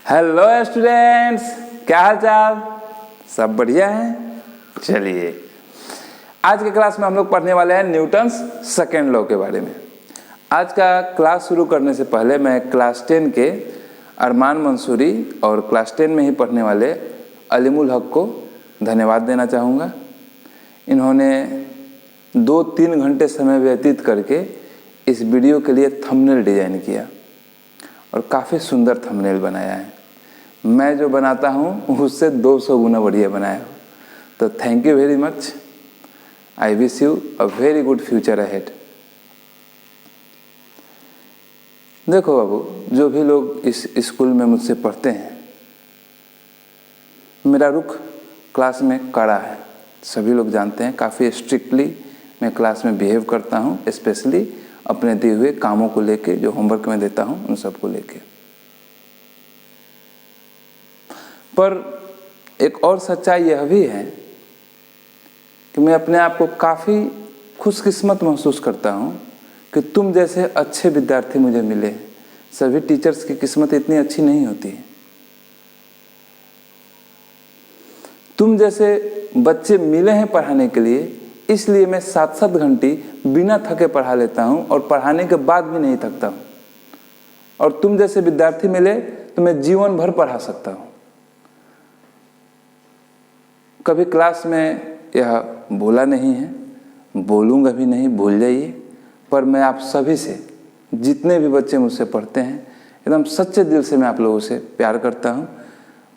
Hello students, क्या हाल चाल? सब बढ़िया है। चलिए, आज के क्लास में हम लोग पढ़ने वाले हैं न्यूटन्स सेकेंड लॉ के बारे में। आज का क्लास शुरू करने से पहले मैं क्लास 10 के अरमान मंसूरी और क्लास 10 में ही पढ़ने वाले अलीमुल हक को धन्यवाद देना चाहूँगा। इन्होंने 2-3 घंटे समय व्यतीत करके इस वीडियो के लिए थंबनेल डिज़ाइन किया और काफ़ी सुंदर थंबनेल बनाया है। मैं जो बनाता हूँ उससे 200 गुना बढ़िया बनाया हूँ। तो thank you very much. I wish you a very good future ahead. देखो बाबू, जो भी लोग इस स्कूल में मुझसे पढ़ते हैं, मेरा रुख क्लास में कड़ा है। सभी लोग जानते हैं, काफ़ी स्ट्रिक्टली मैं क्लास में बिहेव करता हूँ, स्पेशली अपने दिए हुए कामों को लेके, जो होमवर्क मैं देता हूँ उन सब को लेके। पर एक और सच्चाई यह भी है कि मैं अपने आप को काफ़ी खुशकिस्मत महसूस करता हूँ कि तुम जैसे अच्छे विद्यार्थी मुझे मिले। सभी टीचर्स की किस्मत इतनी अच्छी नहीं होती है। तुम जैसे बच्चे मिले हैं पढ़ाने के लिए, इसलिए मैं 7-7 घंटे बिना थके पढ़ा लेता हूँ और पढ़ाने के बाद भी नहीं थकता हूँ। और तुम जैसे विद्यार्थी मिले तो मैं जीवन भर पढ़ा सकता हूँ। कभी क्लास में यह बोला नहीं है, बोलूँगा भी नहीं, भूल जाइए। पर मैं आप सभी से, जितने भी बच्चे मुझसे पढ़ते हैं, एकदम सच्चे दिल से मैं आप लोगों से प्यार करता हूँ।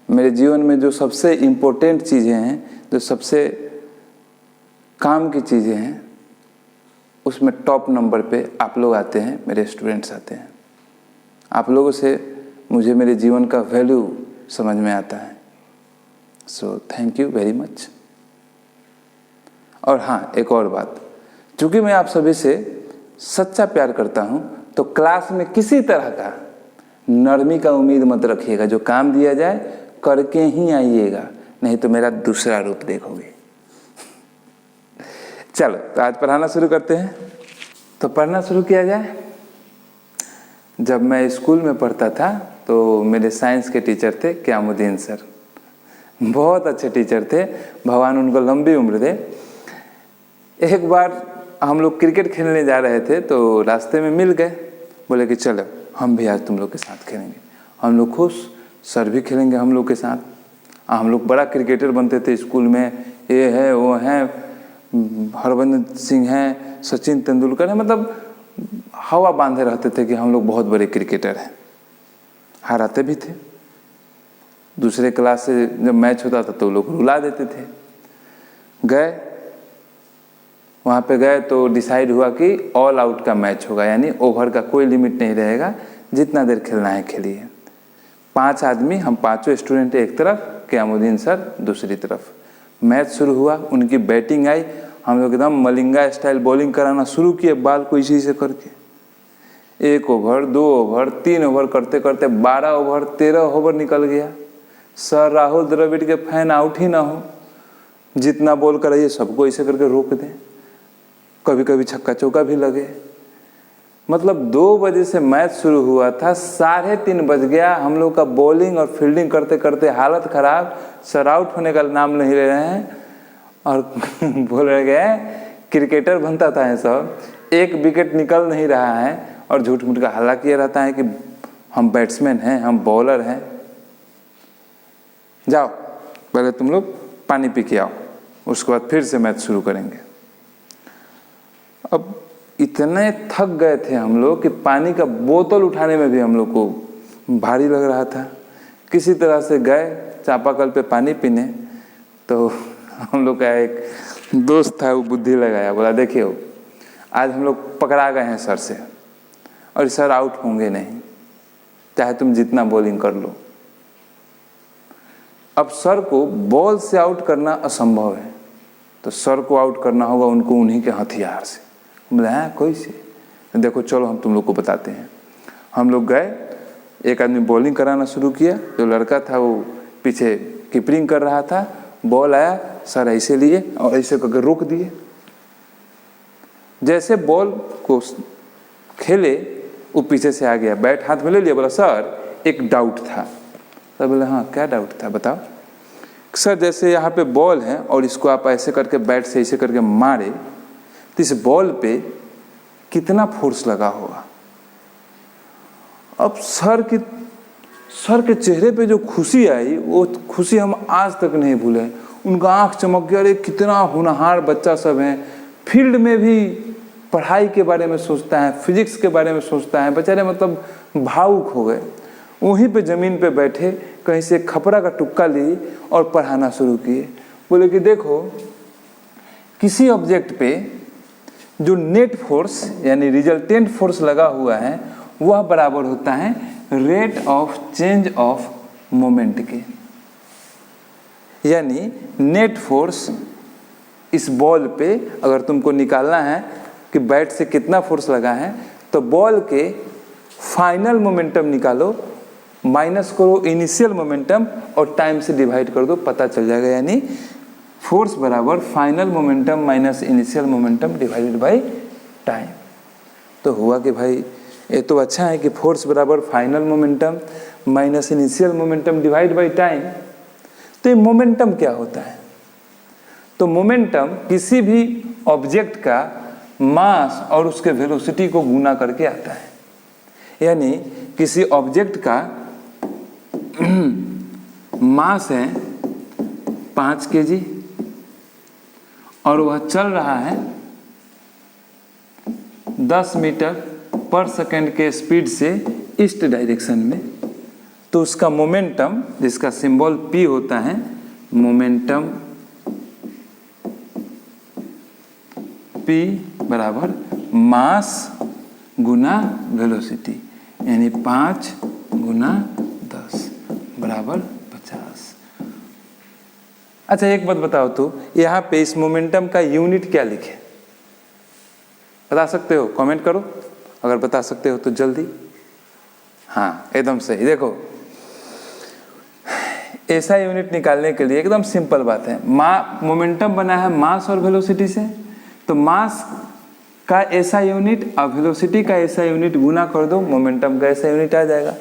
मेरे जीवन में जो सबसे इम्पोर्टेंट चीज़ें हैं, जो सबसे काम की चीज़ें हैं, उसमें टॉप नंबर पे आप लोग आते हैं, मेरे स्टूडेंट्स आते हैं। आप लोगों से मुझे मेरे जीवन का वैल्यू समझ में आता है। So thank you very much. और हाँ, एक और बात, चूँकि मैं आप सभी से सच्चा प्यार करता हूँ, तो क्लास में किसी तरह का नरमी का उम्मीद मत रखिएगा। जो काम दिया जाए करके ही आइएगा, नहीं तो मेरा दूसरा रूप देखोगे। चलो, तो आज पढ़ाना शुरू करते हैं। तो पढ़ना शुरू किया जाए। जब मैं स्कूल में पढ़ता था तो मेरे साइंस के टीचर थे क़यामुद्दीन सर। बहुत अच्छे टीचर थे, भगवान उनको लंबी उम्र दे। एक बार हम लोग क्रिकेट खेलने जा रहे थे तो रास्ते में मिल गए। बोले कि चलो हम भी आज तुम लोग के साथ खेलेंगे। हम लोग खुश, सर भी खेलेंगे हम लोग के साथ। हम लोग बड़ा क्रिकेटर बनते थे स्कूल में। ये है, वो है, हरभजन सिंह हैं, सचिन तेंदुलकर है, मतलब हवा बांधे रहते थे कि हम लोग बहुत बड़े क्रिकेटर हैं। हराते भी थे। दूसरे क्लास से जब मैच होता था तो लोग रुला देते थे। वहाँ पे गए तो डिसाइड हुआ कि ऑल आउट का मैच होगा, यानी ओवर का कोई लिमिट नहीं रहेगा, जितना देर खेलना है खेलिए। 5 आदमी, हम 5 स्टूडेंट एक तरफ, क़यामुद्दीन सर दूसरी तरफ। मैच शुरू हुआ, उनकी बैटिंग आई। हम लोग एकदम मलिंगा स्टाइल बॉलिंग कराना शुरू किए, बाल को इसी से करके 1 ओवर, 2 ओवर, 3 ओवर करते करते 12 ओवर, 13 ओवर निकल गया। सर राहुल द्रविड़ के फैन आउट ही ना हो, जितना बॉल कराइए सबको ऐसे करके रोक दें। कभी कभी छक्का चौका भी लगे। मतलब 2 बजे से मैच शुरू हुआ था, 3:30 बज गया। हम लोग का बॉलिंग और फील्डिंग करते करते हालत खराब। सर आउट होने का नाम नहीं ले रहे हैं और बोल रहे गए क्रिकेटर बनता था सब, 1 विकेट निकल नहीं रहा है और झूठ मूठ का हल्ला किया रहता है कि हम बैट्समैन हैं, हम बॉलर हैं। जाओ पहले तुम लोग पानी पी के आओ, उसके बाद फिर से मैच शुरू करेंगे। अब इतने थक गए थे हम लोग कि पानी का बोतल उठाने में भी हम लोग को भारी लग रहा था। किसी तरह से गए चापाकल पे पानी पीने, तो हम लोग का एक दोस्त था, वो बुद्धि लगाया, बोला देखिए आज हम लोग पकड़ा गए हैं सर से, और सर आउट होंगे नहीं, चाहे तुम जितना बॉलिंग कर लो। अब सर को बॉल से आउट करना असंभव है, तो सर को आउट करना होगा उनको उन्हीं के हथियार से। बोले हाँ कोई से, देखो चलो हम तुम लोग को बताते हैं। हम लोग गए, एक आदमी बॉलिंग कराना शुरू किया। जो लड़का था वो पीछे कीपरिंग कर रहा था। बॉल आया, सर ऐसे लिए और ऐसे करके रोक दिए। जैसे बॉल को खेले वो पीछे से आ गया, बैट हाथ में ले लिया, बोला सर एक डाउट था। तो बोले हाँ क्या डाउट था बताओ। सर जैसे यहाँ पे बॉल है और इसको आप ऐसे करके बैट से ऐसे करके मारे तो इस बॉल पे कितना फोर्स लगा होगा। अब सर के चेहरे पे जो खुशी आई वो खुशी हम आज तक नहीं भूले। उनका आंख चमक गया, अरे कितना होनहार बच्चा सब है, फील्ड में भी पढ़ाई के बारे में सोचता है, फिजिक्स के बारे में सोचता है, बेचारे मतलब भावुक हो गए। वहीं पे ज़मीन पे बैठे कहीं से खपरा का टुक्का ली और पढ़ाना शुरू किए। बोले कि देखो किसी ऑब्जेक्ट पे जो नेट फोर्स यानी रिजल्टेंट फोर्स लगा हुआ है वह बराबर होता है rate of change of moment के। यानी नेट फोर्स इस बॉल पे अगर तुमको निकालना है कि बैट से कितना फोर्स लगा है तो बॉल के फाइनल मोमेंटम निकालो, माइनस करो इनिशियल मोमेंटम और टाइम से डिवाइड कर दो, पता चल जाएगा। यानी फोर्स बराबर final momentum minus initial momentum divided by time. तो हुआ कि भाई ये तो अच्छा है कि फोर्स बराबर final momentum minus initial momentum divide by time. तो ये मोमेंटम क्या होता है? तो मोमेंटम किसी भी ऑब्जेक्ट का मास और उसके वेलोसिटी को गुना करके आता है। यानी किसी ऑब्जेक्ट का मास है 5 kg और वह चल रहा है 10 मीटर पर सेकेंड के स्पीड से ईस्ट डायरेक्शन में, तो उसका मोमेंटम जिसका सिंबल P होता है, मोमेंटम P बराबर मास गुना वेलोसिटी, यानी 5 गुना 10 बराबर 50। अच्छा एक बात बताओ तो यहाँ पे इस मोमेंटम का यूनिट क्या लिखे? बता सकते हो? कमेंट करो अगर बता सकते हो तो जल्दी। हाँ एकदम सही। देखो ऐसा यूनिट निकालने के लिए एकदम सिंपल बात है। मोमेंटम बना है मास और वेलोसिटी से, तो मास का ऐसा यूनिट और वेलोसिटी का ऐसा यूनिट गुना कर दो, मोमेंटम का ऐसा यूनिट आ जाएगा।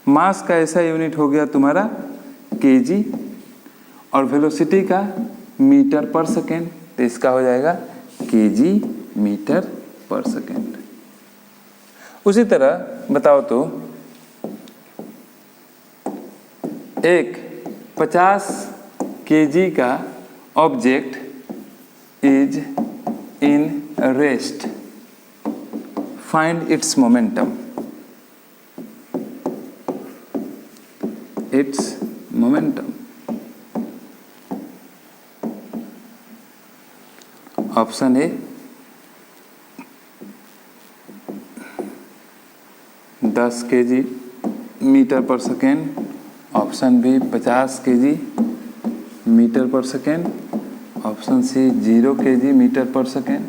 मास का ऐसा यूनिट हो गया तुम्हारा केजी और वेलोसिटी का मीटर पर सेकेंड, तो इसका हो जाएगा केजी मीटर पर सेकेंड। उसी तरह बताओ तो एक 50 kg का object is in rest, find its momentum. Its momentum. Option A 10 kg metre पर second, option B 50 kg metre पर second, option C 0 kg metre पर सेकेंड।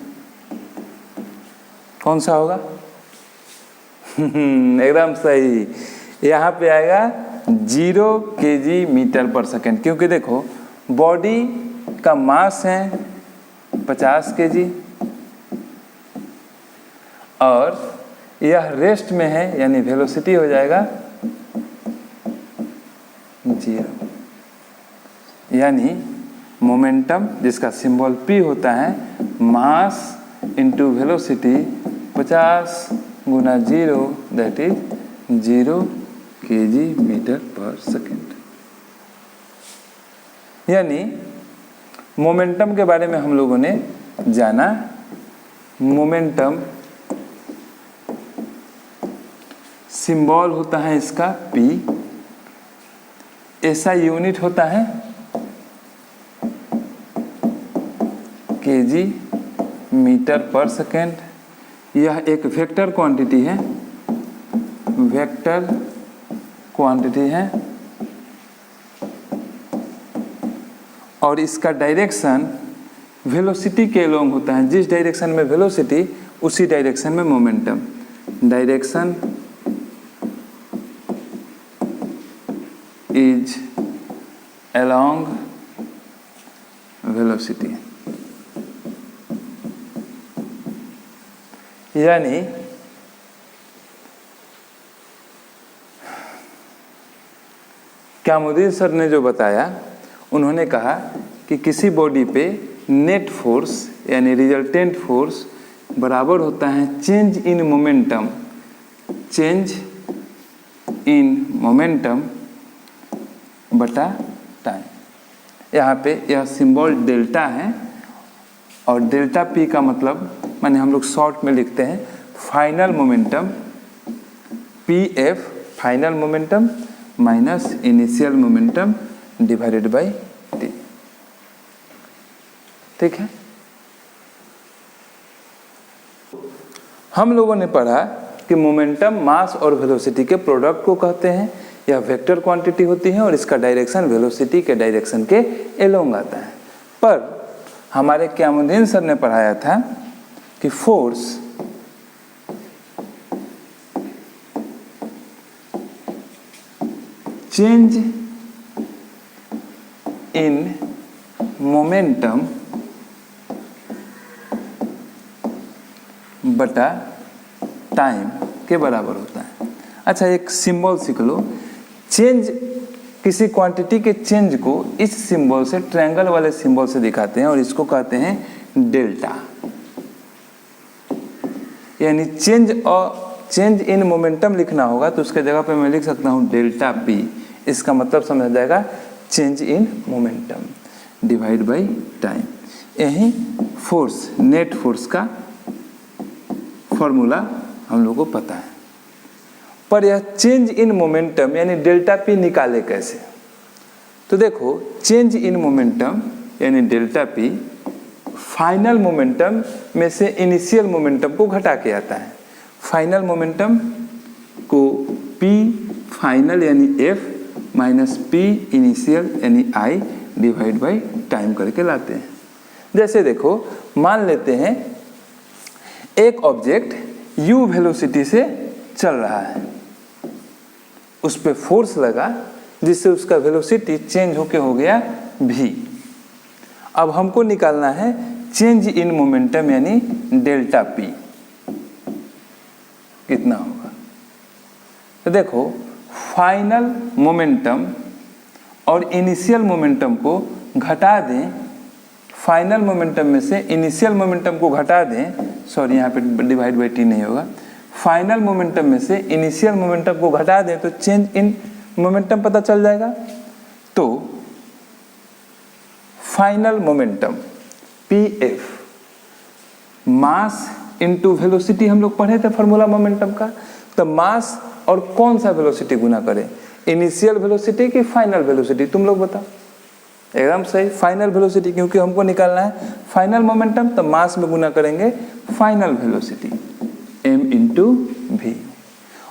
कौन सा होगा? एकदम सही, यहाँ पे आएगा 0 kg मीटर पर सेकेंड, क्योंकि देखो बॉडी का मास है 50 kg और यह रेस्ट में है, यानी वेलोसिटी हो जाएगा 0। यानी मोमेंटम जिसका सिंबल P होता है मास इंटू वेलोसिटी 50 गुना 0 दैट इज 0 kg मीटर पर सेकेंड। यानी मोमेंटम के बारे में हम लोगों ने जाना। मोमेंटम सिंबल होता है इसका P, ऐसा यूनिट होता है केजी मीटर पर सेकेंड। यह एक वेक्टर क्वांटिटी है, वेक्टर क्वांटिटी है और इसका डायरेक्शन वेलोसिटी के अलोंग होता है। जिस डायरेक्शन में वेलोसिटी उसी डायरेक्शन में momentum. Direction is along velocity. यानी क्यामुद्दीन सर ने जो बताया, उन्होंने कहा कि किसी बॉडी पे नेट फोर्स यानी रिजल्टेंट फोर्स बराबर होता है change in momentum, change in momentum बटा टाइम। यहाँ पे यह सिंबल डेल्टा है और डेल्टा पी का मतलब माने हम लोग शॉर्ट में लिखते हैं final momentum, P F final momentum minus initial momentum divided by T. ठीक है, हम लोगों ने पढ़ा कि मोमेंटम मास और वेलोसिटी के प्रोडक्ट को कहते हैं। यह वेक्टर क्वांटिटी होती है और इसका डायरेक्शन वेलोसिटी के डायरेक्शन के एलोंग आता है। पर हमारे क्यामुद्दीन सर ने पढ़ाया था कि फोर्स चेंज इन मोमेंटम बटा टाइम के बराबर होता है। अच्छा, एक सिंबल सीख लो। चेंज, किसी क्वांटिटी के चेंज को इस सिंबल से, ट्रायंगल वाले सिंबल से दिखाते हैं और इसको कहते हैं डेल्टा। यानी चेंज इन मोमेंटम लिखना होगा तो उसके जगह पे मैं लिख सकता हूँ डेल्टा पी। इसका मतलब समझ जाएगा change in momentum divide by time. यही फोर्स, नेट फोर्स का फॉर्मूला हम लोग को पता है। पर यह चेंज इन मोमेंटम यानी डेल्टा पी निकाले कैसे? तो देखो, चेंज इन मोमेंटम यानी डेल्टा पी फाइनल मोमेंटम में से इनिशियल मोमेंटम को घटा के आता है। फाइनल मोमेंटम को पी फाइनल यानी एफ माइनस पी इनिशियल यानी आई डिवाइड बाय टाइम करके लाते हैं। जैसे देखो, मान लेते हैं एक ऑब्जेक्ट u वेलोसिटी से चल रहा है, उस पे फोर्स लगा जिससे उसका वेलोसिटी चेंज होके हो गया v। अब हमको निकालना है चेंज इन मोमेंटम यानी डेल्टा p कितना होगा। तो देखो, फाइनल मोमेंटम और इनिशियल मोमेंटम को घटा दें, फाइनल मोमेंटम में से इनिशियल मोमेंटम को घटा दें, सॉरी यहाँ पे डिवाइड बाई टी नहीं होगा, फाइनल मोमेंटम में से इनिशियल मोमेंटम को घटा दें तो चेंज इन मोमेंटम पता चल जाएगा। तो final momentum P F mass into velocity हम लोग पढ़े थे फॉर्मूला मोमेंटम का। तो मास और कौन सा वेलोसिटी गुना करें, इनिशियल वेलोसिटी कि फाइनल वेलोसिटी? तुम लोग बताओ। एकदम सही, फाइनल वेलोसिटी, क्योंकि हमको निकालना है फाइनल मोमेंटम। तो मास में गुना करेंगे final velocity m into v.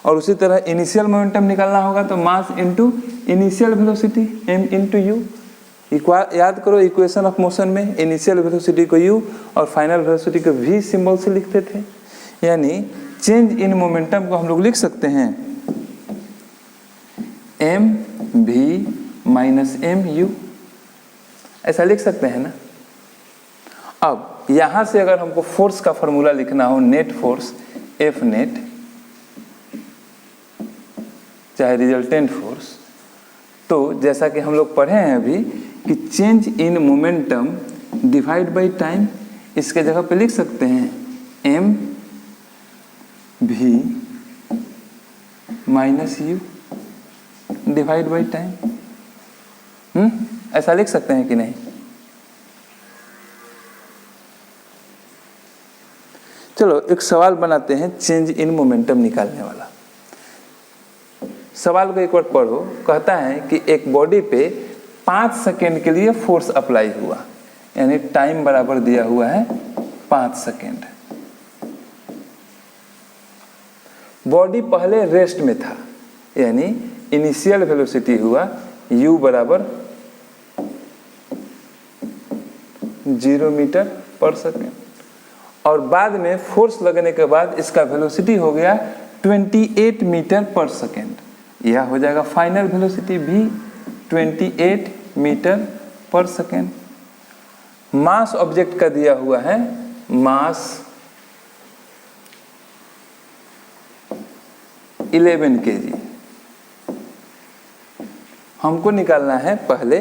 और उसी तरह इनिशियल मोमेंटम निकालना होगा तो mass into initial velocity m into u. याद करो, इक्वेशन ऑफ मोशन में इनिशियल वेलोसिटी को u और फाइनल वेलोसिटी को v सिंबल से लिखते थे। यानी चेंज इन मोमेंटम को हम लोग लिख सकते हैं m v minus m u, ऐसा लिख सकते हैं ना। अब यहां से अगर हमको फोर्स का फॉर्मूला लिखना हो, नेट फोर्स एफ नेट चाहे रिजल्टेंट फोर्स, तो जैसा कि हम लोग पढ़े हैं अभी कि change in momentum divide by time, इसके जगह पे लिख सकते हैं एम भी minus you divide by time. ऐसा लिख सकते हैं कि नहीं? चलो एक सवाल बनाते हैं चेंज इन मोमेंटम निकालने वाला। सवाल को एक बार पढ़ो। कहता है कि एक बॉडी पे 5 सेकेंड के लिए फोर्स अप्लाई हुआ, यानी टाइम बराबर दिया हुआ है 5 सेकेंड। बॉडी पहले रेस्ट में था, यानी इनिशियल वेलोसिटी हुआ u बराबर 0 मीटर पर सेकेंड, और बाद में फोर्स लगने के बाद इसका वेलोसिटी हो गया 28 मीटर पर सेकेंड। यह हो जाएगा फाइनल वेलोसिटी भी 28 मीटर पर सेकेंड। मास ऑब्जेक्ट का दिया हुआ है, मास 11 kg। हमको निकालना है पहले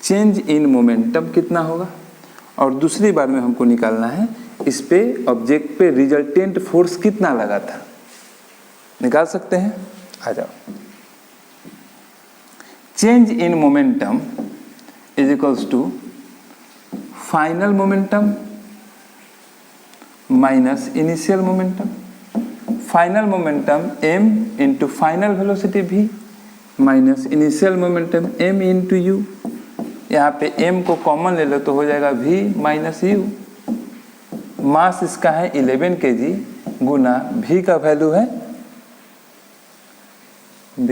चेंज इन मोमेंटम कितना होगा, और दूसरी बार में हमको निकालना है इस पे ऑब्जेक्ट पे रिजल्टेंट फोर्स कितना लगा था। निकाल सकते हैं, आ जाओ। Change in momentum is equals to final momentum minus initial momentum. Final momentum m into final velocity v minus initial momentum m into u। यहाँ पे m को कॉमन ले लो तो हो जाएगा v माइनस u। मास इसका है 11 kg गुना v का वैल्यू है v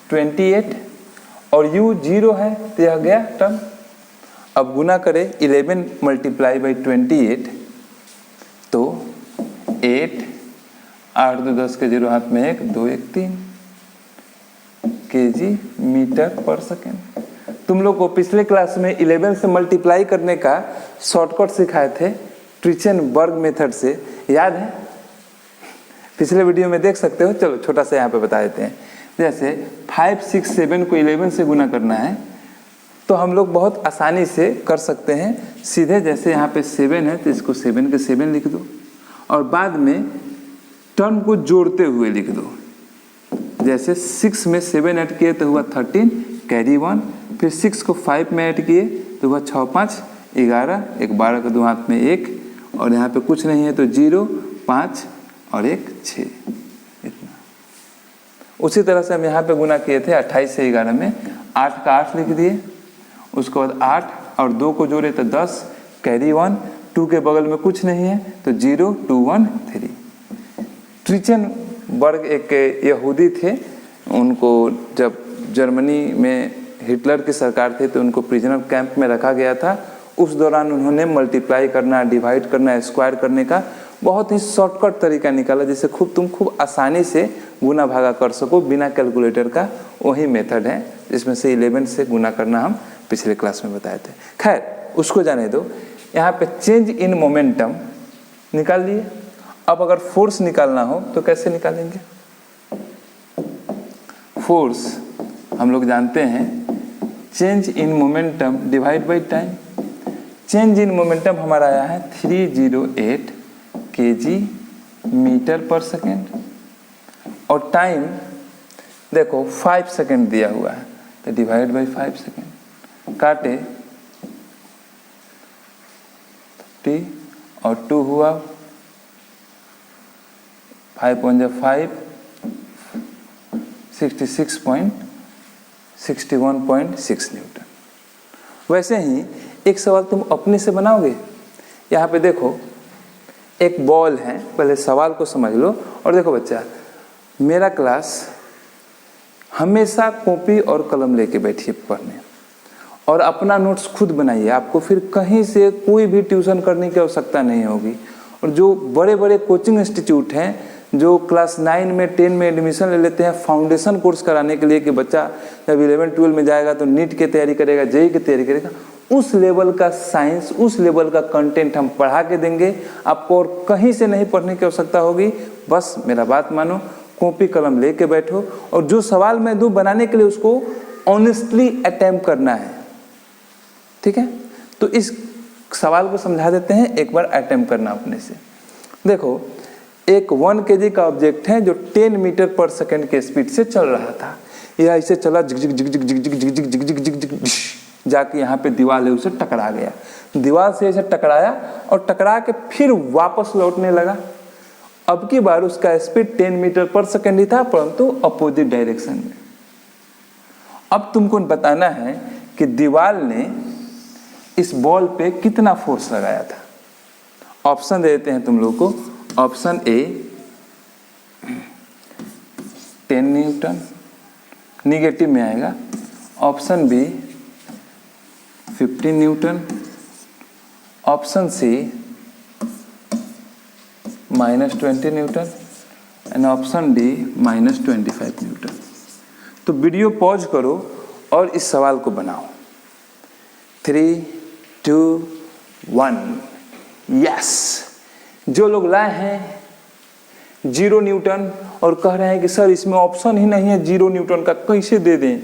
28 और u 0 है तो यह गया टर्म। अब गुना करें 11 मल्टीप्लाई बाई 28 तो 8 8 2 10 के 0 हाथ में 1 2 1 3 kg मीटर पर सेकेंड। तुम लोग को पिछले क्लास में 11 से मल्टीप्लाई करने का शॉर्टकट सिखाए थे ट्रिचेनबर्ग मेथड से, याद है? पिछले वीडियो में देख सकते हो। चलो छोटा सा यहाँ पे बता देते हैं। जैसे 5 6 7 को 11 से गुना करना है तो हम लोग बहुत आसानी से कर सकते हैं। सीधे जैसे यहाँ पे 7 है तो इसको 7 के 7 लिख दो और बाद में टर्म को जोड़ते हुए लिख दो। जैसे 6 में 7 ऐड किए तो हुआ 13 कैरी 1, फिर 6 को 5 में ऐड किए तो हुआ 6 5 11, एक 12 का 2 हाथ में 1 और यहाँ पे कुछ नहीं है तो 0 5 और 1 6 इतना। उसी तरह से हम यहाँ पे गुना किए थे 28 से 11 में 8 का 8 लिख दिए, उसके बाद 8 और 2 को जोड़े तो 10 कैरी 1, 2 के बगल में कुछ नहीं है तो 0 2 1 3। ट्रिचेनबर्ग एक यहूदी थे, उनको जब जर्मनी में हिटलर की सरकार थी तो उनको प्रिजनर कैंप में रखा गया था। उस दौरान उन्होंने मल्टीप्लाई करना, डिवाइड करना, स्क्वायर करने का बहुत ही शॉर्टकट तरीका निकाला जिससे तुम खूब आसानी से गुना भागा कर सको बिना कैलकुलेटर का। वही मेथड है जिसमें से 11 से गुना करना हम पिछले क्लास में बताए थे। खैर उसको जाने दो। यहाँ पे चेंज इन मोमेंटम निकाल लिए। अब अगर फोर्स निकालना हो तो कैसे निकालेंगे? फोर्स हम लोग जानते हैं change in momentum divide by time. Change in momentum हमारा आया है 308 kg मीटर पर सेकेंड और टाइम देखो 5 सेकेंड दिया हुआ है तो डिवाइड बाई 5 सेकेंड। काटे 30 और 2 हुआ 5 1 5 61.6 न्यूटन। वैसे ही एक सवाल तुम अपने से बनाओगे। यहाँ पे देखो एक बॉल है, पहले सवाल को समझ लो। और देखो बच्चा, मेरा क्लास हमेशा कॉपी और कलम लेके बैठिए पढ़ने और अपना नोट्स खुद बनाइए। आपको फिर कहीं से कोई भी ट्यूशन करने की आवश्यकता नहीं होगी। और जो बड़े बड़े कोचिंग इंस्टीट्यूट हैं जो क्लास 9 में 10 में एडमिशन ले लेते हैं फाउंडेशन कोर्स कराने के लिए कि बच्चा जब 11 12 में जाएगा तो नीट की तैयारी करेगा, जेईई की तैयारी करेगा, उस लेवल का साइंस, उस लेवल का कंटेंट हम पढ़ा के देंगे आपको और कहीं से नहीं पढ़ने की आवश्यकता होगी। बस मेरा बात मानो, कॉपी कलम लेके बैठो और जो सवाल मैं दूं बनाने के लिए उसको ऑनेस्टली अटेम्प्ट करना है। ठीक है, तो इस सवाल को समझा देते हैं, एक बार अटेम्प्ट करना अपने से। देखो एक 1 kg का ऑब्जेक्ट है जो 10 मीटर पर सेकंड के स्पीड से चल रहा था। यह ऐसे चला जिग जिग जिग जिग जिग जिग जिग जिग जिग जिग जिग जाके यहाँ पे दीवार है उसे टकरा गया। दीवार से ऐसे टकराया और टकरा के फिर वापस लौटने लगा। अब की बार उसका स्पीड 10 मीटर पर सेकंड ही था परंतु अपोजिट डायरेक्शन में। अब तुमको बताना है कि दीवार ने इस बॉल पे कितना फोर्स लगाया था। ऑप्शन दे देते हैं तुम लोग को। ऑप्शन ए 10 न्यूटन, निगेटिव में आएगा। Option B 15 Newton. Option C -20 Newton and option D -25 Newton. तो वीडियो पॉज करो और इस सवाल को बनाओ। 3 2 1 यस। जो लोग लाए हैं 0 न्यूटन, और कह रहे हैं कि सर इसमें ऑप्शन ही नहीं है 0 न्यूटन का, कैसे दे दें?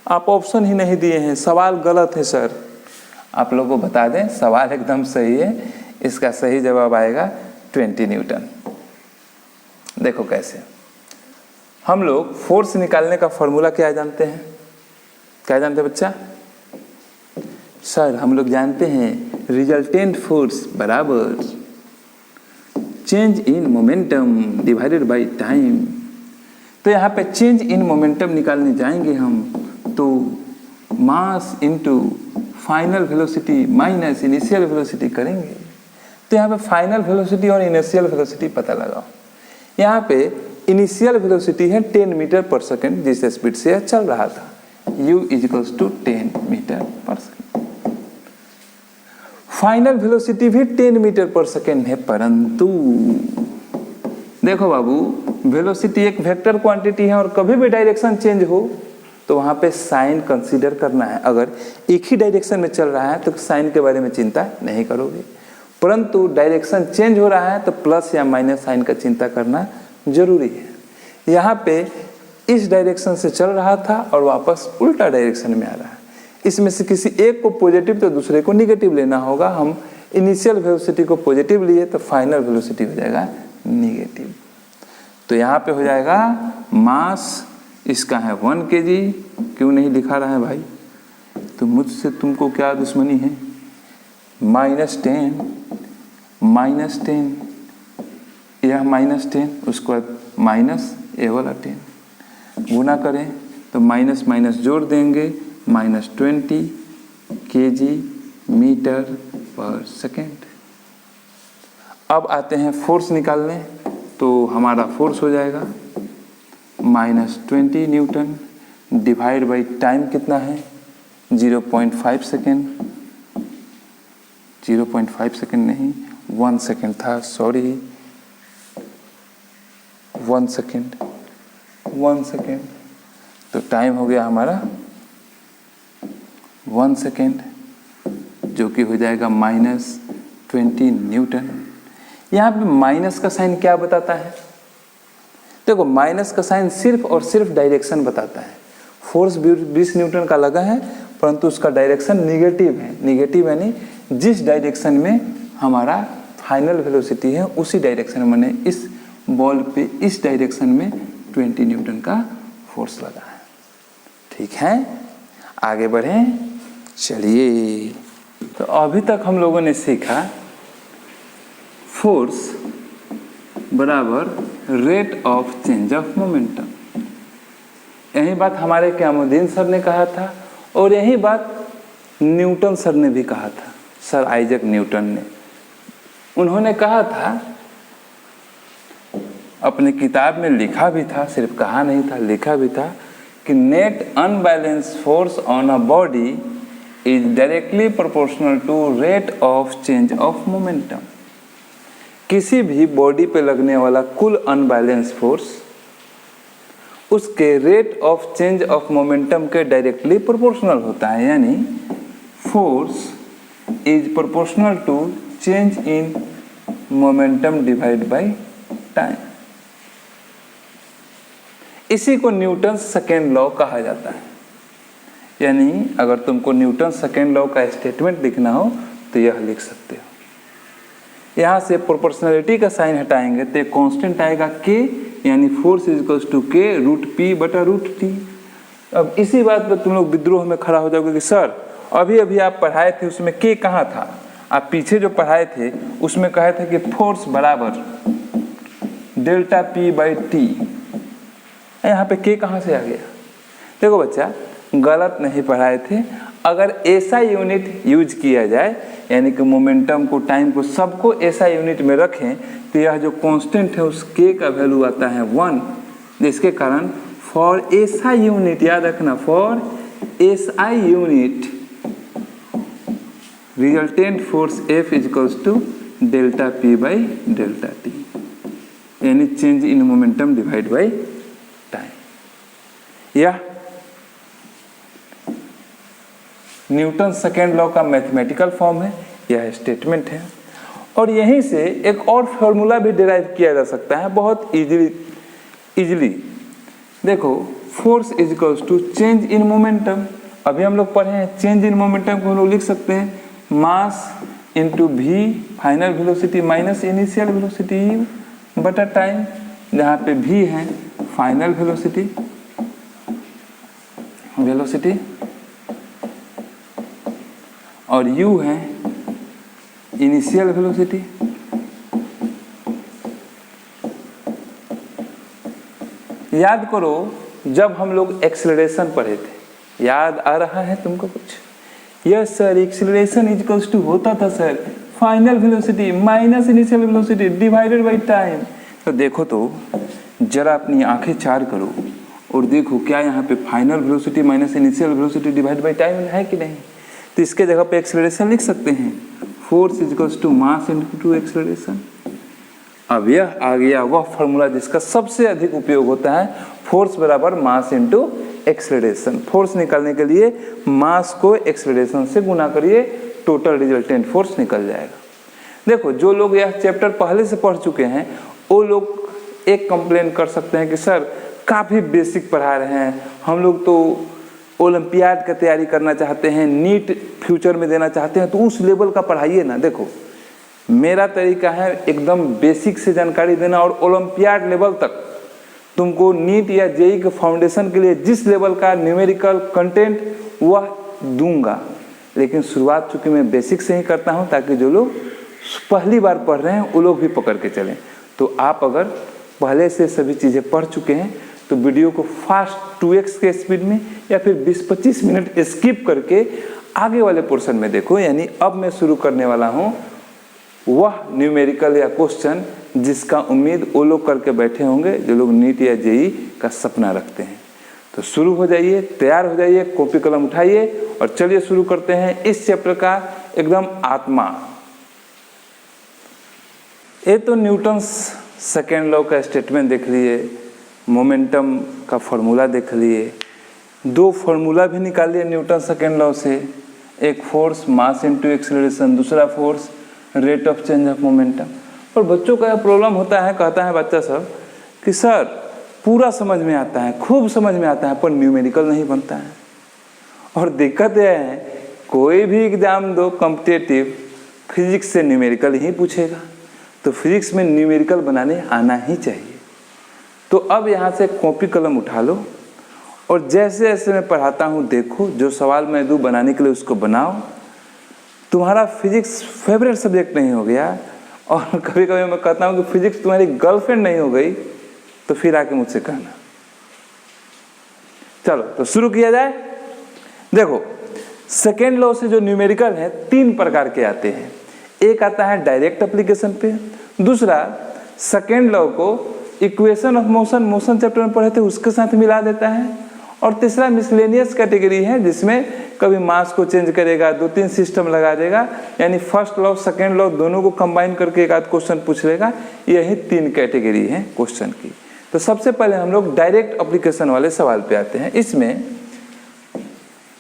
आप ऑप्शन ही नहीं दिए हैं, सवाल गलत है सर। आप लोगों को बता दें, सवाल एकदम सही है, इसका सही जवाब आएगा 20 न्यूटन। देखो कैसे, हम लोग फोर्स निकालने का फॉर्मूला क्या जानते हैं? क्या जानते हैं बच्चा? सर हम लोग जानते हैं रिजल्टेंट फोर्स बराबर change in momentum divided by time. तो यहाँ पे चेंज इन मोमेंटम निकालने जाएंगे हम, तो mass into final velocity minus initial velocity करेंगे। तो यहाँ पे फाइनल वेलोसिटी और इनिशियल वेलोसिटी पता लगाओ। यहाँ पे इनिशियल वेलोसिटी है 10 मीटर पर सेकेंड, जिस स्पीड से यह चल रहा था, u इजिकल्स टू 10 मीटर पर सेकेंड। फाइनल वेलोसिटी भी 10 मीटर पर सेकेंड है, परंतु देखो बाबू, वेलोसिटी एक वेक्टर क्वांटिटी है और कभी भी डायरेक्शन चेंज हो तो वहाँ पे साइन कंसीडर करना है। अगर एक ही डायरेक्शन में चल रहा है तो साइन के बारे में चिंता नहीं करोगे, परंतु डायरेक्शन चेंज हो रहा है तो प्लस या माइनस साइन का चिंता करना जरूरी है। यहाँ पे इस डायरेक्शन से चल रहा था और वापस उल्टा डायरेक्शन में आ रहा है, इसमें से किसी एक को पॉजिटिव तो दूसरे को निगेटिव लेना होगा। हम इनिशियल वेलोसिटी को पॉजिटिव लिए तो फाइनल वेलोसिटी हो जाएगा निगेटिव। तो यहाँ पे हो जाएगा मास इसका है 1 kg। क्यों नहीं लिखा रहा है भाई? तो मुझसे तुमको क्या दुश्मनी है? -10 यह -10, उसके बाद माइनस ये वाला 10 गुना करें तो माइनस माइनस जोड़ देंगे, -20 kg मीटर पर सेकेंड। अब आते हैं फोर्स निकालने, तो हमारा फोर्स हो जाएगा -20 न्यूटन डिवाइड बाई टाइम कितना है 0.5 सेकेंड। 0.5 सेकेंड नहीं, 1 सेकेंड था, सॉरी 1 सेकेंड। तो टाइम हो गया हमारा 1 सेकेंड, जो कि हो जाएगा -20 न्यूटन। यहाँ पे माइनस का साइन क्या बताता है? देखो, माइनस का साइन सिर्फ और सिर्फ डायरेक्शन बताता है। फोर्स 20 न्यूटन का लगा है, परंतु उसका डायरेक्शन निगेटिव है। निगेटिव यानी जिस डायरेक्शन में हमारा फाइनल वेलोसिटी है उसी डायरेक्शन में, मैंने इस बॉल पे इस डायरेक्शन में 20 न्यूटन का फोर्स लगा है। ठीक है, आगे बढ़ें। चलिए, तो अभी तक हम लोगों ने सीखा फोर्स बराबर rate of change of momentum. यही बात हमारे क्यामुद्दीन सर ने कहा था और यही बात न्यूटन सर ने भी कहा था, सर आइजैक न्यूटन ने। उन्होंने कहा था, अपनी किताब में लिखा भी था, सिर्फ कहा नहीं था, लिखा भी था कि net unbalance force on a body is directly proportional to rate of change of momentum. किसी भी बॉडी पे लगने वाला कुल अनबैलेंस फोर्स उसके rate of change of momentum के डायरेक्टली प्रोपोर्शनल होता है, यानी force is proportional to change in momentum divide by time. इसी को न्यूटन सेकेंड लॉ कहा जाता है। यानी अगर तुमको न्यूटन सेकेंड लॉ का स्टेटमेंट लिखना हो तो यह लिख सकते हो। यहाँ से प्रोपोर्शनलिटी का साइन हटाएंगे तो एक कांस्टेंट आएगा k, यानी force is equals to k √p/√t। अब इसी बात पर तुम लोग विद्रोह में खड़ा हो जाओगे कि सर अभी अभी आप पढ़ाए थे उसमें k कहाँ था? आप पीछे जो पढ़ाए थे उसमें कहे थे कि फोर्स बराबर ΔP/t। यहाँ पे k कहाँ से आ गया? देखो बच्चा, गलत नहीं पढ़ाए थे। अगर ऐसा यूनिट यूज किया जाए, यानी कि मोमेंटम को, टाइम को, सबको ऐसा यूनिट में रखें, तो यह जो कांस्टेंट है उस k का वैल्यू आता है 1, जिसके कारण फॉर ऐसा यूनिट, याद रखना, फॉर ऐसा unit resultant force F is equals to ΔP/ΔT, यानी change in momentum divide by time. यह न्यूटन सेकेंड लॉ का मैथमेटिकल फॉर्म है, यह स्टेटमेंट है। और यहीं से एक और फॉर्मूला भी डिराइव किया जा सकता है बहुत इजीली। देखो, force is equals to change in momentum. अभी हम लोग पढ़े हैं चेंज इन मोमेंटम को हम लोग लिख सकते हैं mass into v final velocity minus initial velocity u बटा टाइम, जहाँ पे v है फाइनल वेलोसिटी और u है इनिशियल वेलोसिटी। याद करो जब हम लोग एक्सेलरेशन पढ़े थे, याद आ रहा है तुमको कुछ? Yes sir, acceleration is equals to होता था sir final velocity minus initial velocity divided by time. तो देखो तो जरा अपनी आंखें चार करो और देखो क्या यहाँ पे final velocity minus initial velocity divide by time है कि नहीं। तो इसके जगह पे एक्सेलरेशन लिख सकते हैं force is equals to mass into acceleration. अब यह आ गया वह फॉर्मूला जिसका सबसे अधिक उपयोग होता है, फोर्स बराबर मास इनटू एक्सेलरेशन। फोर्स निकालने के लिए मास को एक्सेलरेशन से गुना करिए, टोटल रिजल्टेंट फोर्स निकल जाएगा। देखो, जो लोग यह चैप्टर पहले से पढ़ चुके हैं वो लोग एक कंप्लेन कर सकते हैं कि सर काफ़ी बेसिक पढ़ा रहे हैं, हम लोग तो ओलंपियाड का तैयारी करना चाहते हैं, नीट फ्यूचर में देना चाहते हैं, तो उस लेवल का पढ़ाइए ना। देखो, मेरा तरीका है एकदम बेसिक से जानकारी देना और ओलंपियाड लेवल तक तुमको नीट या जेई के फाउंडेशन के लिए जिस लेवल का न्यूमेरिकल कंटेंट वह दूंगा। लेकिन शुरुआत चूँकि मैं बेसिक से ही करता हूँ ताकि जो लोग पहली बार पढ़ रहे हैं वो लोग भी पकड़ के चलें। तो आप अगर पहले से सभी चीज़ें पढ़ चुके हैं तो वीडियो को फास्ट 2x के स्पीड में या फिर 20-25 मिनट स्किप करके आगे वाले पोर्शन में देखो। यानी अब मैं शुरू करने वाला हूँ वह न्यूमेरिकल या क्वेश्चन जिसका उम्मीद वो लोग करके बैठे होंगे जो लोग नीट या जेई का सपना रखते हैं। तो शुरू हो जाइए, तैयार हो जाइए, कॉपी कलम उठाइए और चलिए शुरू करते हैं इस चैप्टर का एकदम आत्मा। ये तो न्यूटन्स सेकेंड लॉ का स्टेटमेंट देख लिए, मोमेंटम का फॉर्मूला देख लिए, दो फॉर्मूला भी निकाल लिए न्यूटन सेकेंड लॉ से, एक फोर्स मास इनटू एक्सेलरेशन, दूसरा force rate of change of momentum. और बच्चों का प्रॉब्लम होता है, कहता है बच्चा सब कि सर पूरा समझ में आता है, खूब समझ में आता है, पर न्यूमेरिकल नहीं बनता है। और दिक्कत यह है कोई भी एग्जाम दो कॉम्पिटिटिव, फिजिक्स से न्यूमेरिकल ही पूछेगा, तो फिजिक्स में न्यूमेरिकल बनाने आना ही चाहिए। तो अब यहाँ से कॉपी कलम उठा लो और जैसे जैसे मैं पढ़ाता हूँ देखो, जो सवाल मैं दूँ बनाने के लिए उसको बनाओ। तुम्हारा फिजिक्स फेवरेट सब्जेक्ट नहीं हो गया और कभी कभी मैं कहता हूँ कि फिजिक्स तुम्हारी गर्लफ्रेंड नहीं हो गई तो फिर आके मुझसे कहना। चलो तो शुरू किया जाए। देखो, सेकेंड लॉ से जो न्यूमेरिकल है 3 प्रकार के आते हैं। एक आता है डायरेक्ट एप्लीकेशन पे, दूसरा सेकेंड लॉ को इक्वेशन ऑफ मोशन चैप्टर में पढ़े थे उसके साथ मिला देता है, और तीसरा मिसलेनियस कैटेगरी है जिसमें कभी मास को चेंज करेगा, 2-3 सिस्टम लगा देगा, यानी फर्स्ट लॉ सेकेंड लॉ दोनों को कंबाइन करके एक आध क्वेश्चन पूछ लेगा। यही 3 कैटेगरी है क्वेश्चन की। तो सबसे पहले हम लोग डायरेक्ट एप्लीकेशन वाले सवाल पे आते हैं। इसमें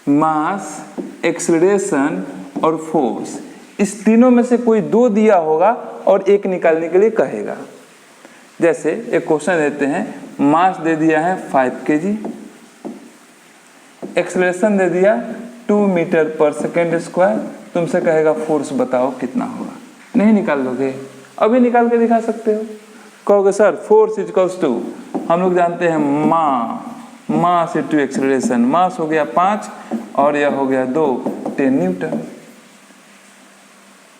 मास, एक्सेलरेशन और फोर्स, इस तीनों में से कोई 2 दिया होगा और एक निकालने के लिए कहेगा। जैसे एक क्वेश्चन देते हैं, मास दे दिया है 5 kg, एक्सेलरेशन दे दिया 2 मीटर पर सेकेंड स्क्वायर, तुमसे कहेगा फोर्स बताओ कितना होगा। नहीं निकाल लोगे? अभी निकाल के दिखा सकते हो। कहोगे sir force is equals to, हम लोग जानते हैं मास इनटू एक्सेलरेशन, मास हो गया 5 और यह हो गया 2, 10 न्यूटन।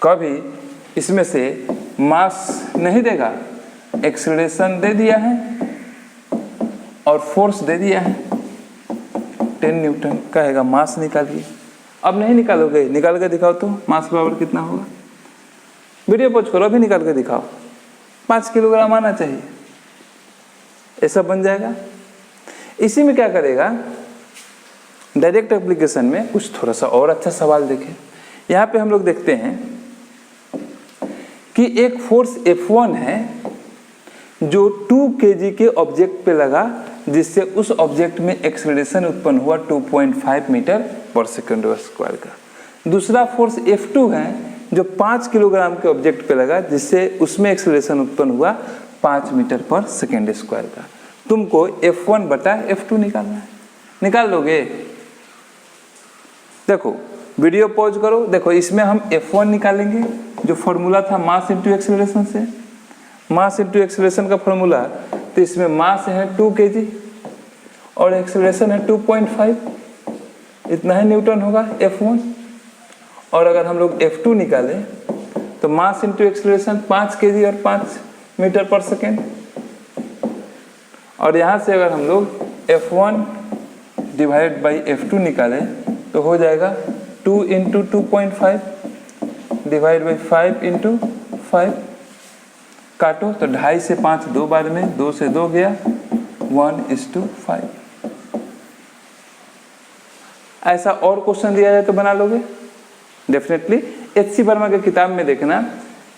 कभी इसमें से मास नहीं देगा, एक्सेलरेशन दे दिया है और फोर्स दे दिया है 10 न्यूटन, कहेगा मास निकालिए। अब नहीं निकालोगे, निकाल के दिखाओ तो मास बराबर कितना होगा। वीडियो पॉज करो, अभी निकाल के दिखाओ। 5 किलोग्राम आना चाहिए, ऐसा बन जाएगा। इसी में क्या करेगा, डायरेक्ट एप्लीकेशन में कुछ थोड़ा सा और अच्छा सवाल देखें। यहाँ पे हम लोग देखते हैं कि एक फोर्स F1 है जो 2 kg के ऑब्जेक्ट पे लगा, जिससे उस ऑब्जेक्ट में एक्सेलरेशन उत्पन्न हुआ 2.5 मीटर पर सेकंड स्क्वायर का। दूसरा फोर्स F2 है जो 5 किलोग्राम के ऑब्जेक्ट पे लगा, जिससे उसमें एक्सेलरेशन उत्पन्न हुआ 5 मीटर पर सेकेंड स्क्वायर का। तुमको F1 बटा F2 निकालना है। निकाल लोगे? देखो वीडियो पॉज करो। देखो इसमें हम F1 निकालेंगे, जो फॉर्मूला था मास इंटू एक्सेलरेशन से। मास इंटू एक्सेलरेशन का फॉर्मूला, तो इसमें मास है 2 kg और एक्सेलरेशन है 2.5, इतना ही न्यूटन होगा F1। और अगर हम लोग F2 निकालें तो मास इंटू एक्सेलरेशन 5 kg और 5 मीटर पर सेकेंड। और यहाँ से अगर हम लोग F1 डिवाइड बाई F2 निकालें तो हो जाएगा 2 इंटू 2.5 डिवाइड बाई 5 इंटू 5। काटो तो 2.5 से 5 दो बार में, 2 से 2 गया, 1:5। ऐसा और क्वेश्चन दिया जाए तो बना लोगे डेफिनेटली। HC वर्मा के किताब में देखना,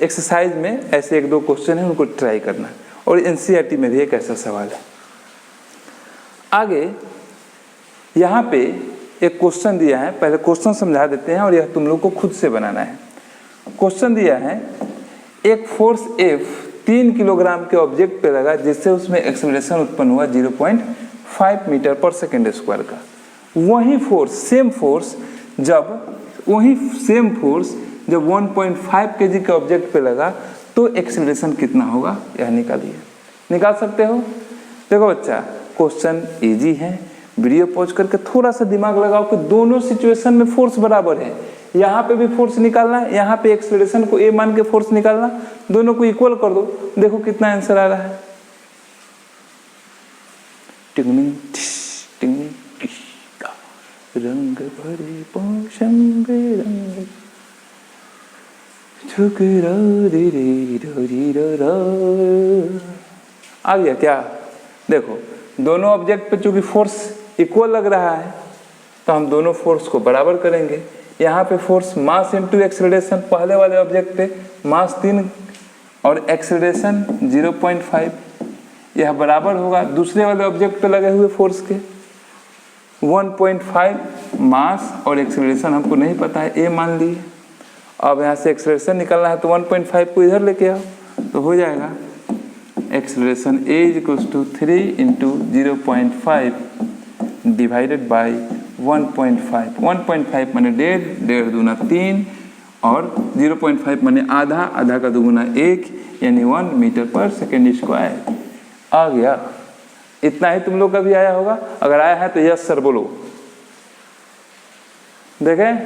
एक्सरसाइज में ऐसे 1-2 क्वेश्चन है, उनको ट्राई करना। और NCERT में भी एक ऐसा सवाल है। आगे यहाँ पे एक क्वेश्चन दिया है, पहले क्वेश्चन समझा देते हैं और यह तुम लोग को खुद से बनाना है। क्वेश्चन दिया है, एक फोर्स F 3 किलोग्राम के ऑब्जेक्ट पे लगा, जिससे उसमें एक्सेलरेशन उत्पन्न हुआ 0.5 मीटर पर सेकेंड स्क्वायर का। वही फोर्स, सेम फोर्स जब 1.5 kg के ऑब्जेक्ट पे लगा तो एक्सेलरेशन कितना होगा, यह निकालिए। निकाल सकते हो? देखो बच्चा, क्वेश्चन इजी है। वीडियो पॉज करके थोड़ा सा दिमाग लगाओ कि दोनों सिचुएशन में फोर्स बराबर है। यहाँ पे भी फोर्स निकालना है, यहाँ पे एक्सेलरेशन को A मान के फोर्स निकालना, दोनों को इक्वल कर दो, देखो कितना आंसर आ रहा है। टिंग टिंग रंग भरे मौसम बेरंग, आ गया क्या? देखो दोनों ऑब्जेक्ट पे चूंकि फोर्स इक्वल लग रहा है तो हम दोनों फोर्स को बराबर करेंगे। यहाँ पे फोर्स मास इंटू एक्सेलरेशन, पहले वाले ऑब्जेक्ट पे मास 3 और एक्सेलरेशन 0.5, यह बराबर होगा दूसरे वाले ऑब्जेक्ट पे लगे हुए फोर्स के। 1.5 मास और एक्सेलरेशन हमको नहीं पता है, A मान लिए। अब यहाँ से एक्सेलरेशन निकालना है तो 1.5 को इधर लेके आओ तो हो जाएगा acceleration A = 3 into 0.5 divided by 1.5। 1.5 माने 1.5, 1.5 दूना 3 और 0.5 माने आधा, आधा का दुगुना 1, यानी 1 मीटर पर सेकेंड स्क्वायर। आ गया? इतना ही तुम लोग का भी आया होगा। अगर आया है तो यस सर बोलो। देखें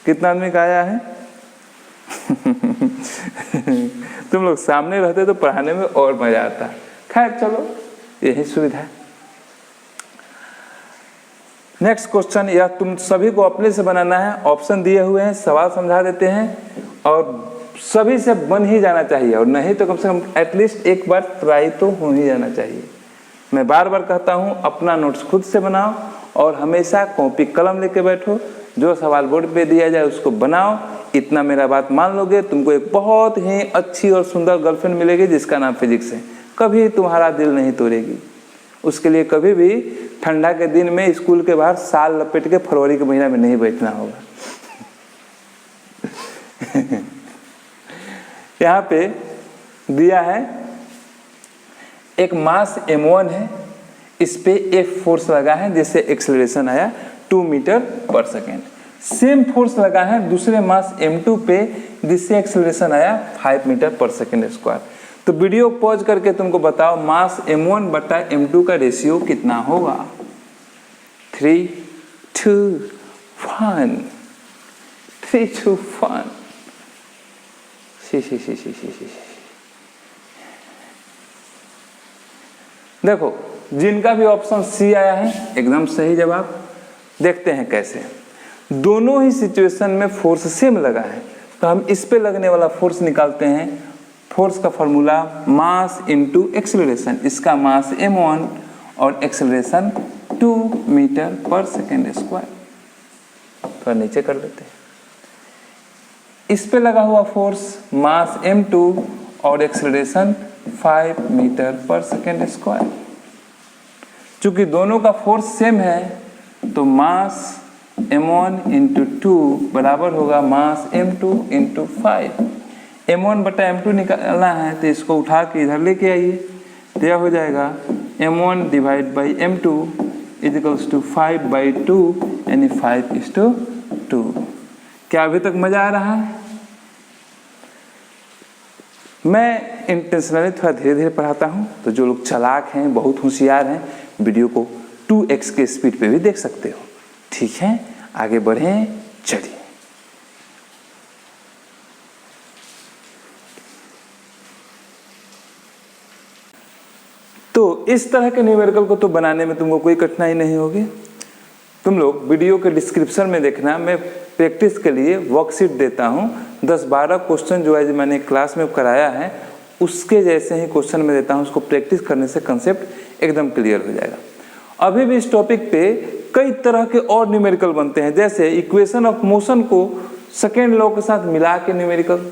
कितना आदमी का आया है। तुम लोग सामने रहते तो पढ़ाने में और मजा आता। खैर चलो, यही सुविधा है। नेक्स्ट क्वेश्चन, यह तुम सभी को अपने से बनाना है। ऑप्शन दिए हुए हैं, सवाल समझा देते हैं और सभी से बन ही जाना चाहिए, और नहीं तो कम से कम एटलीस्ट एक बार ट्राई तो हो ही जाना चाहिए। मैं बार बार कहता हूँ, अपना नोट्स खुद से बनाओ और हमेशा कॉपी कलम लेके बैठो। जो सवाल बोर्ड पे दिया जाए उसको बनाओ। इतना मेरा बात मान लोगे, तुमको एक बहुत ही अच्छी और सुंदर गर्लफ्रेंड मिलेगी जिसका नाम फिजिक्स है। कभी तुम्हारा दिल नहीं तोड़ेगी। उसके लिए कभी भी ठंडा के दिन में स्कूल के बाहर साल लपेट के फरवरी के महीना में नहीं बैठना होगा। यहाँ पे दिया है एक मास m1 है, इस पे F फोर्स लगा है जिससे एक्सेलरेशन आया 2 मीटर पर सेकेंड। सेम फोर्स लगा है दूसरे मास m2 पे जिससे एक्सेलरेशन आया 5 मीटर पर सेकेंड स्क्वायर। तो वीडियो पॉज करके तुमको बताओ मास m1 बटा m2 का रेशियो कितना होगा। 3, 2, 1। 3, 2, 1। देखो जिनका भी ऑप्शन सी आया है एकदम सही जवाब। देखते हैं कैसे। दोनों ही सिचुएशन में फोर्स सेम लगा है तो हम इस पे लगने वाला फोर्स निकालते हैं। फोर्स का फॉर्मूला मास इनटू एक्सेलरेशन। इसका मास m1 और एक्सेलरेशन 2 मीटर पर सेकेंड स्क्वायर। तो नीचे कर लेते हैं। इस पे लगा हुआ फोर्स मास m2 और एक्सेलरेशन 5 मीटर पर सेकेंड स्क्वायर। चूंकि दोनों का फोर्स सेम है तो मास m1 इंटू 2 बराबर होगा मास m2 इंटू 5। m1 बटा m2 निकालना है तो इसको उठा के इधर लेके आइए, तो यह हो जाएगा m1 divide by m2 equals to 5/2 यानी 5:2। क्या अभी तक मजा आ रहा है? मैं इंटेंशनली थोड़ा धीरे धीरे पढ़ाता हूँ, तो जो लोग चालाक हैं, बहुत होशियार हैं, वीडियो को 2x के स्पीड पे भी देख सकते हो। ठीक है, आगे बढ़ें, चलिए। तो इस तरह के न्यूमेरिकल को तो बनाने में तुमको कोई कठिनाई नहीं होगी। तुम लोग वीडियो के डिस्क्रिप्शन में देखना, मैं प्रैक्टिस के लिए वर्कशीट देता हूँ। 10-12 क्वेश्चन जो है मैंने क्लास में कराया है उसके जैसे ही क्वेश्चन में देता हूँ, उसको प्रैक्टिस करने से कंसेप्ट एकदम क्लियर हो जाएगा। अभी भी इस टॉपिक पे कई तरह के और न्यूमेरिकल बनते हैं, जैसे इक्वेशन ऑफ मोशन को सेकेंड लॉ के साथ मिला के numerical,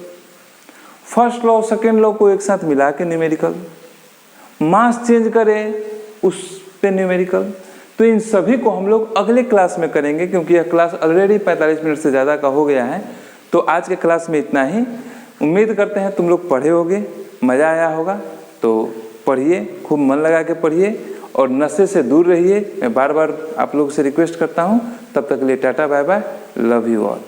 first law second law को एक साथ मिला के न्यूमेरिकल, मास चेंज करें उस पे न्यूमेरिकल। तो इन सभी को हम लोग अगले क्लास में करेंगे, क्योंकि यह क्लास ऑलरेडी 45 मिनट से ज़्यादा का हो गया है। तो आज के क्लास में इतना ही। उम्मीद करते हैं तुम लोग पढ़े होगे, मज़ा आया होगा। तो पढ़िए, खूब मन लगा के पढ़िए और नशे से दूर रहिए। मैं बार बार आप लोग से रिक्वेस्ट करता हूँ। तब तक के लिए tata bye bye, love you all.